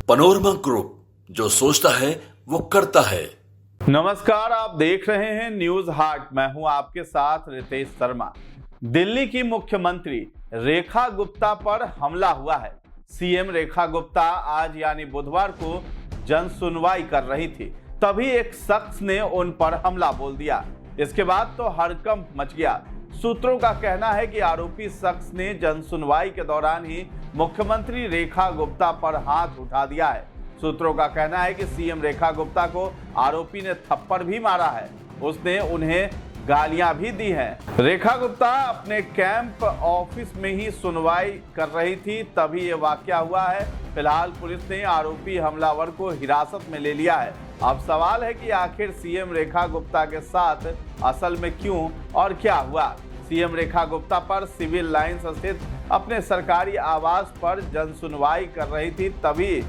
Panorama group, जो सोचता है वो करता है। नमस्कार, आप देख रहे हैं न्यूज हार्ट। मैं हूं आपके साथ रितेश शर्मा। दिल्ली की मुख्यमंत्री रेखा गुप्ता पर हमला हुआ है। सीएम रेखा गुप्ता आज यानी बुधवार को जन सुनवाई कर रही थी, तभी एक शख्स ने उन पर हमला बोल दिया। इसके बाद तो हड़कंप मच गया। सूत्रों का कहना है कि आरोपी शख्स ने जन सुनवाई के दौरान ही मुख्यमंत्री रेखा गुप्ता पर हाथ उठा दिया है। सूत्रों का कहना है कि सीएम रेखा गुप्ता को आरोपी ने थप्पड़ भी मारा है। उसने उन्हें गालियां भी दी हैं। रेखा गुप्ता अपने कैंप ऑफिस में ही सुनवाई कर रही थी, तभी ये वाकया हुआ है। फिलहाल पुलिस ने आरोपी हमलावर को हिरासत में ले लिया है। अब सवाल है कि आखिर सीएम रेखा गुप्ता के साथ असल में क्यों और क्या हुआ। सीएम रेखा गुप्ता पर सिविल लाइंस स्थित अपने सरकारी आवास पर जन सुनवाई कर रही थी, तभी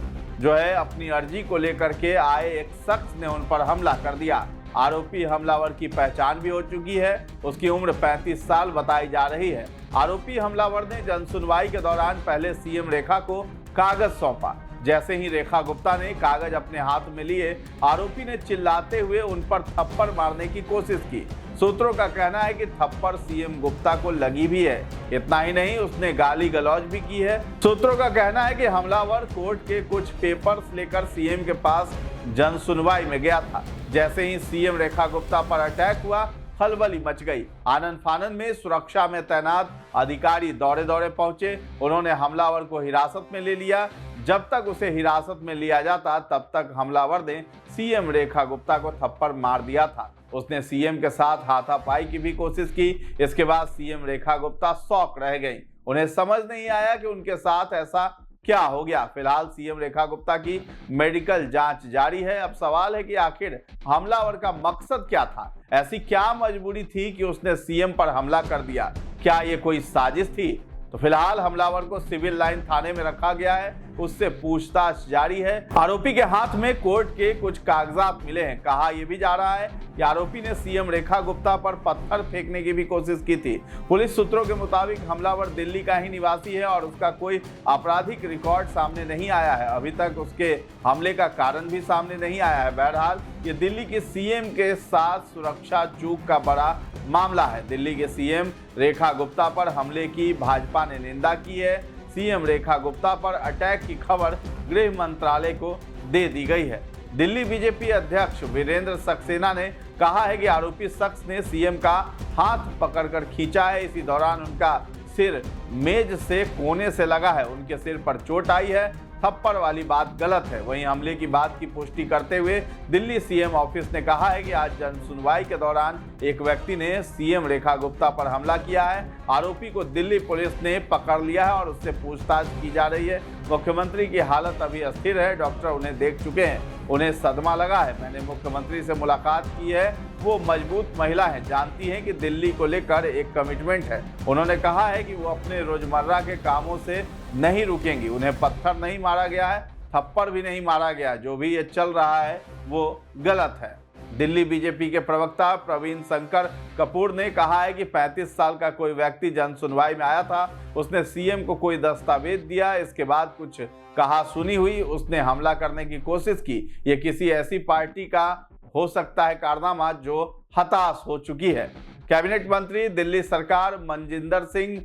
अपनी अर्जी को लेकर के आए एक शख्स ने उन पर हमला कर दिया। आरोपी हमलावर की पहचान भी हो चुकी है। उसकी उम्र 35 साल बताई जा रही है। आरोपी हमलावर ने जन सुनवाई के दौरान पहले सीएम रेखा को कागज सौंपा। जैसे ही रेखा गुप्ता ने कागज अपने हाथ में लिए, आरोपी ने चिल्लाते हुए उन पर थप्पड़ मारने की कोशिश की। सूत्रों का कहना है कि थप्पड़ सीएम गुप्ता को लगी भी है। इतना ही नहीं, उसने गाली गलौज भी की है। सूत्रों का कहना है कि हमलावर कोर्ट के कुछ पेपर्स लेकर सीएम के पास जन सुनवाई में गया था। जैसे ही सीएम रेखा गुप्ता पर अटैक हुआ, खलबली मच गई। आनन फानन में सुरक्षा में तैनात अधिकारी दौड़े दौड़े पहुंचे। उन्होंने हमलावर को हिरासत में ले लिया। जब तक उसे हिरासत में लिया जाता, तब तक हमलावर ने सीएम रेखा गुप्ता को थप्पड़ मार दिया था। उसने सीएम के साथ हाथापाई की भी कोशिश की। इसके बाद सीएम रेखा गुप्ता शॉक रह गई। उन्हें समझ नहीं आया कि उनके साथ ऐसा क्या हो गया। फिलहाल सीएम रेखा गुप्ता की मेडिकल जांच जारी है। अब सवाल है कि आखिर हमलावर का मकसद क्या था। ऐसी क्या मजबूरी थी कि उसने सीएम पर हमला कर दिया। क्या ये कोई साजिश थी? तो फिलहाल हमलावर को सिविल लाइन थाने में रखा गया है। उससे पूछताछ जारी है। आरोपी के हाथ में कोर्ट के कुछ कागजात मिले हैं। कहा यह भी जा रहा है कि आरोपी ने सीएम रेखा गुप्ता पर पत्थर फेंकने की भी कोशिश की थी। पुलिस सूत्रों के मुताबिक हमलावर दिल्ली का ही निवासी है और उसका कोई आपराधिक रिकॉर्ड सामने नहीं आया है। अभी तक उसके हमले का कारण भी सामने नहीं आया है। बहरहाल ये दिल्ली के सीएम के साथ सुरक्षा चूक का बड़ा मामला है। दिल्ली के सीएम रेखा गुप्ता पर हमले की भाजपा ने निंदा की है। सीएम रेखा गुप्ता पर अटैक की खबर गृह मंत्रालय को दे दी गई है। दिल्ली बीजेपी अध्यक्ष वीरेंद्र सक्सेना ने कहा है कि आरोपी शख्स ने सीएम का हाथ पकड़कर खींचा है। इसी दौरान उनका सिर मेज से कोने से लगा है। उनके सिर पर चोट आई है। थप्पड़ वाली बात गलत है। वहीं हमले की बात की पुष्टि करते हुए दिल्ली सीएम ऑफिस ने कहा है कि आज जन सुनवाई के दौरान एक व्यक्ति ने सीएम रेखा गुप्ता पर हमला किया है। आरोपी को दिल्ली पुलिस ने पकड़ लिया है और उससे पूछताछ की जा रही है। मुख्यमंत्री की हालत अभी अस्थिर है। डॉक्टर उन्हें देख चुके हैं। उन्हें सदमा लगा है। मैंने मुख्यमंत्री से मुलाकात की है। वो मजबूत महिला है, जानती हैं कि दिल्ली को लेकर एक कमिटमेंट है। उन्होंने कहा है कि वो अपने रोजमर्रा के कामों से नहीं रुकेंगी। उन्हें पत्थर नहीं मारा गया है, थप्पड़ भी नहीं मारा गया। जो भी ये चल रहा है वो गलत है। दिल्ली बीजेपी के प्रवक्ता प्रवीण शंकर कपूर ने कहा है कि 35 साल का कोई व्यक्ति जन सुनवाई में आया था। उसने सीएम को कोई दस्तावेज दिया। इसके बाद कुछ कहा सुनी हुई, उसने हमला करने की कोशिश की। ये किसी ऐसी पार्टी का हो सकता है कारनामा जो हताश हो चुकी है। कैबिनेट मंत्री दिल्ली सरकार मनजिंदर सिंह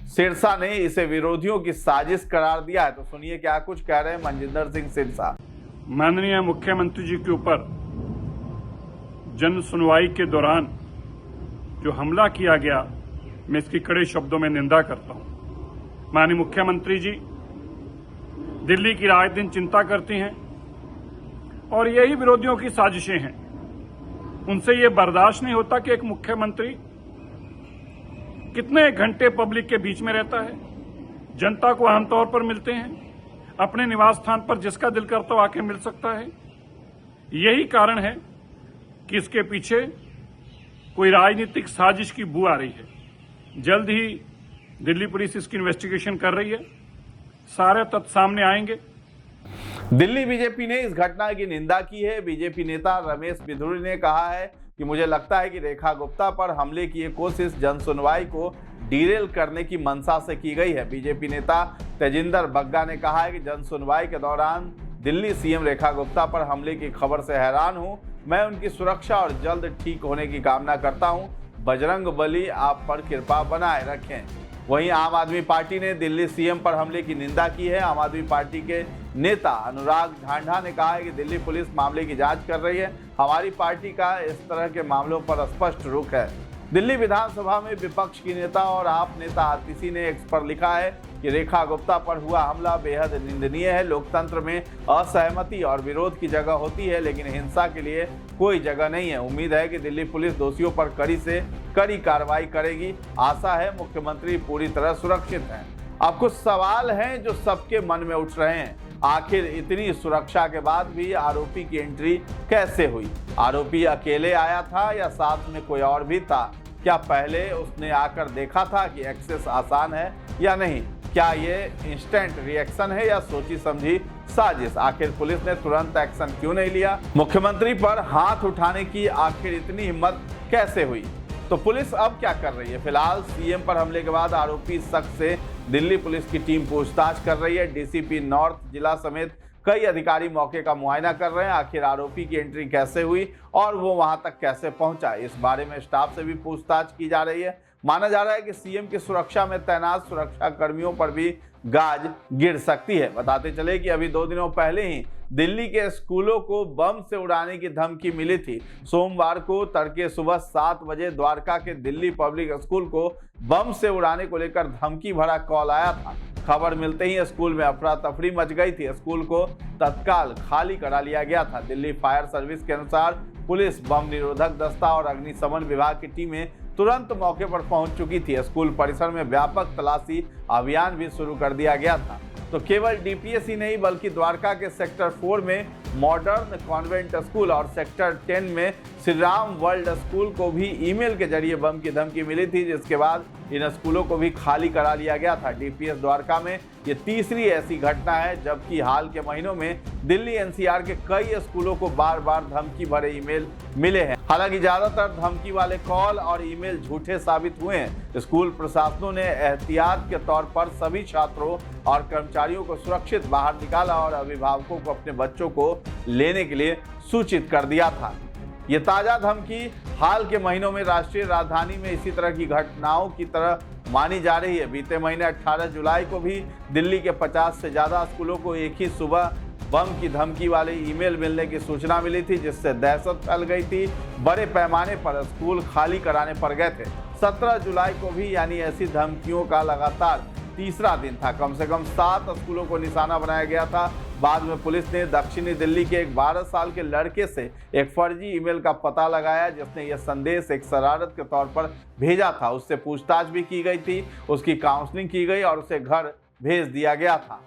सिरसा ने इसे विरोधियों की साजिश करार दिया है। तो सुनिए क्या कुछ कह रहे हैं मनजिंदर सिंह सिरसा। माननीय मुख्यमंत्री जी के ऊपर जन सुनवाई के दौरान जो हमला किया गया, मैं इसकी कड़े शब्दों में निंदा करता हूं। माननीय मुख्यमंत्री जी दिल्ली की राय दिन चिंता करती हैं और यही विरोधियों की साजिशें हैं। उनसे ये बर्दाश्त नहीं होता कि एक मुख्यमंत्री कितने घंटे पब्लिक के बीच में रहता है, जनता को आमतौर पर मिलते हैं, अपने निवास स्थान पर जिसका दिल करता हो आके मिल सकता है। यही कारण है कि इसके पीछे कोई राजनीतिक साजिश की बू आ रही है। जल्द ही दिल्ली पुलिस इसकी इन्वेस्टिगेशन कर रही है। सारे तथ्य सामने आएंगे। दिल्ली बीजेपी ने इस घटना की निंदा की है। बीजेपी नेता रमेश बिधूरी ने कहा है कि मुझे लगता है कि रेखा गुप्ता पर हमले की ये कोशिश जन सुनवाई को डीरेल करने की मंशा से की गई है। बीजेपी नेता तेजिंदर बग्गा ने कहा है कि जन सुनवाई के दौरान दिल्ली सीएम रेखा गुप्ता पर हमले की खबर से हैरान हूं। मैं उनकी सुरक्षा और जल्द ठीक होने की कामना करता हूं। बजरंग बली आप पर कृपा बनाए रखें। वहीं आम आदमी पार्टी ने दिल्ली सीएम पर हमले की निंदा की है। आम आदमी पार्टी के नेता अनुराग ढांढा ने कहा है कि दिल्ली पुलिस मामले की जांच कर रही है। हमारी पार्टी का इस तरह के मामलों पर स्पष्ट रुख है। दिल्ली विधानसभा में विपक्ष की नेता और आप नेता आतिशी ने एक्स पर लिखा है कि रेखा गुप्ता पर हुआ हमला बेहद निंदनीय है। लोकतंत्र में असहमति और विरोध की जगह होती है, लेकिन हिंसा के लिए कोई जगह नहीं है। उम्मीद है कि दिल्ली पुलिस दोषियों पर कड़ी से कड़ी कार्रवाई करेगी। आशा है मुख्यमंत्री पूरी तरह सुरक्षित हैं। अब कुछ सवाल हैं जो सबके मन में उठ रहे हैं। आखिर इतनी सुरक्षा के बाद भी आरोपी की एंट्री कैसे हुई? आरोपी अकेले आया था या साथ में कोई और भी था? क्या पहले उसने आकर देखा था कि एक्सेस आसान है या नहीं? क्या ये इंस्टेंट रिएक्शन है या सोची समझी साजिश? आखिर पुलिस ने तुरंत एक्शन क्यों नहीं लिया? मुख्यमंत्री पर हाथ उठाने की आखिर इतनी हिम्मत कैसे हुई? तो पुलिस अब क्या कर रही है? फिलहाल सीएम पर हमले के बाद आरोपी शख्स से दिल्ली पुलिस की टीम पूछताछ कर रही है। डीसीपी नॉर्थ जिला समेत कई अधिकारी मौके का मुआयना कर रहे हैं। आखिर आरोपी की एंट्री कैसे हुई और वो वहां तक कैसे पहुंचा, इस बारे में स्टाफ से भी पूछताछ की जा रही है। माना जा रहा है कि सीएम की सुरक्षा में तैनात सुरक्षा कर्मियों पर भी गाज गिर सकती है। बताते चले कि अभी 2 दिनों पहले ही दिल्ली के स्कूलों को बम से उड़ाने की धमकी मिली थी। सोमवार को तड़के सुबह 7 बजे द्वारका के दिल्ली पब्लिक स्कूल को बम से उड़ाने को लेकर धमकी भरा कॉल आया था। खबर मिलते ही स्कूल में अफरा तफरी मच गई थी। स्कूल को तत्काल खाली करा लिया गया था। दिल्ली फायर सर्विस के अनुसार पुलिस, बम निरोधक दस्ता और अग्निशमन विभाग की टीमें तुरंत मौके पर पहुंच चुकी थी। स्कूल परिसर में व्यापक तलाशी अभियान भी शुरू कर दिया गया था। तो केवल डीपीएस ही नहीं बल्कि द्वारका के सेक्टर 4 में मॉडर्न कॉन्वेंट स्कूल और सेक्टर 10 में श्री राम वर्ल्ड स्कूल को भी ईमेल के जरिए बम की धमकी मिली थी, जिसके बाद इन स्कूलों को भी खाली करा लिया गया था। डीपीएस द्वारका में ये तीसरी ऐसी घटना है, जबकि हाल के महीनों में दिल्ली एनसीआर के कई स्कूलों को बार बार धमकी भरे ईमेल मिले हैं। हालांकि ज्यादातर धमकी वाले कॉल और ईमेल झूठे साबित हुए हैं। स्कूल प्रशासनों ने एहतियात के तौर पर सभी छात्रों और कर्मचारियों को सुरक्षित बाहर निकाला और अभिभावकों को अपने बच्चों को लेने के लिए सूचित कर दिया था। ये ताजा धमकी हाल के महीनों में राष्ट्रीय राजधानी में इसी तरह की घटनाओं की तरह मानी जा रही है। बीते महीने 18 जुलाई को भी दिल्ली के 50 से ज्यादा स्कूलों को एक ही सुबह बम की धमकी वाले ईमेल मिलने की सूचना मिली थी, जिससे दहशत फैल गई थी। बड़े पैमाने पर स्कूल खाली कराने पड़ गए थे। 17 जुलाई को भी यानी ऐसी धमकियों का लगातार तीसरा दिन था। कम से कम 7 स्कूलों को निशाना बनाया गया था। बाद में पुलिस ने दक्षिणी दिल्ली के एक 12 साल के लड़के से एक फर्जी ईमेल का पता लगाया, जिसने यह संदेश एक शरारत के तौर पर भेजा था। उससे पूछताछ भी की गई थी, उसकी काउंसलिंग की गई और उसे घर भेज दिया गया था।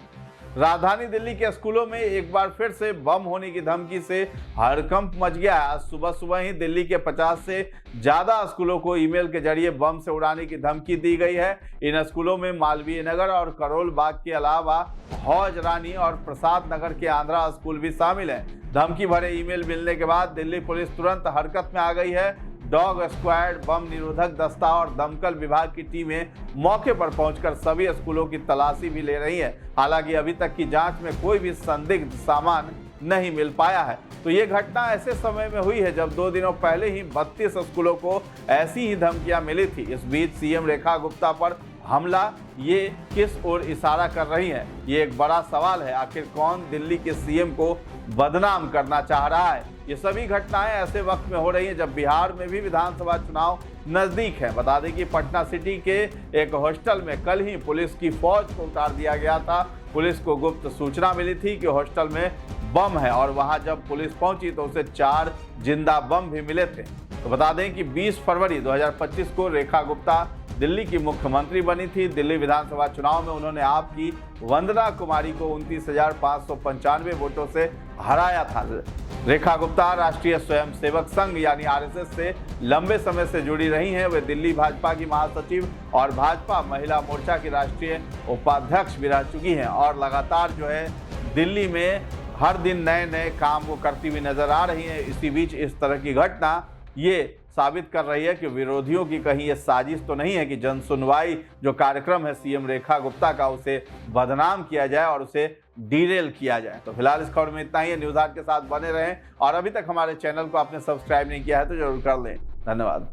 राजधानी दिल्ली के स्कूलों में एक बार फिर से बम होने की धमकी से हड़कंप मच गया। आज सुबह सुबह ही दिल्ली के 50 से ज्यादा स्कूलों को ईमेल के जरिए बम से उड़ाने की धमकी दी गई है। इन स्कूलों में मालवीय नगर और करोल बाग के अलावा हौज रानी और प्रसाद नगर के आंध्रा स्कूल भी शामिल है। धमकी भरे ईमेल मिलने के बाद दिल्ली पुलिस तुरंत हरकत में आ गई है। डॉग स्क्वाड, बम निरोधक दस्ता और दमकल विभाग की टीमें मौके पर पहुंचकर सभी स्कूलों की तलाशी भी ले रही है। हालांकि अभी तक की जांच में कोई भी संदिग्ध सामान नहीं मिल पाया है। तो ये घटना ऐसे समय में हुई है जब 2 दिनों पहले ही 32 स्कूलों को ऐसी ही धमकियां मिली थी। इस बीच सीएम रेखा गुप्ता पर हमला ये किस ओर इशारा कर रही है, ये एक बड़ा सवाल है। आखिर कौन दिल्ली के सीएम को बदनाम करना चाह रहा है? ये सभी घटनाएं ऐसे वक्त में हो रही हैं जब बिहार में भी विधानसभा चुनाव नजदीक है। बता दें कि पटना सिटी के एक हॉस्टल में कल ही पुलिस की फौज को उतार दिया गया था। पुलिस को गुप्त सूचना मिली थी कि हॉस्टल में बम है और वहां जब पुलिस पहुंची तो उसे 4 जिंदा बम भी मिले थे। तो बता दें कि 20 फरवरी 2025 को रेखा गुप्ता दिल्ली की मुख्यमंत्री बनी थी। दिल्ली विधानसभा चुनाव में उन्होंने आपकी वंदना कुमारी को 29,595 वोटों से हराया था। रेखा गुप्ता राष्ट्रीय स्वयंसेवक संघ यानी आरएसएस से लंबे समय से जुड़ी रही हैं। वे दिल्ली भाजपा की महासचिव और भाजपा महिला मोर्चा की राष्ट्रीय उपाध्यक्ष भी रह चुकी हैं और लगातार जो है दिल्ली में हर दिन नए नए काम वो करती हुई नजर आ रही हैं। इसी बीच इस तरह की घटना ये साबित कर रही है कि विरोधियों की कहीं ये साजिश तो नहीं है कि जन सुनवाई जो कार्यक्रम है सीएम रेखा गुप्ता का, उसे बदनाम किया जाए और उसे डीरेल किया जाए। तो फिलहाल इस खबर में इतना ही है। न्यूज़ हाट के साथ बने रहें और अभी तक हमारे चैनल को आपने सब्सक्राइब नहीं किया है तो जरूर कर लें। धन्यवाद।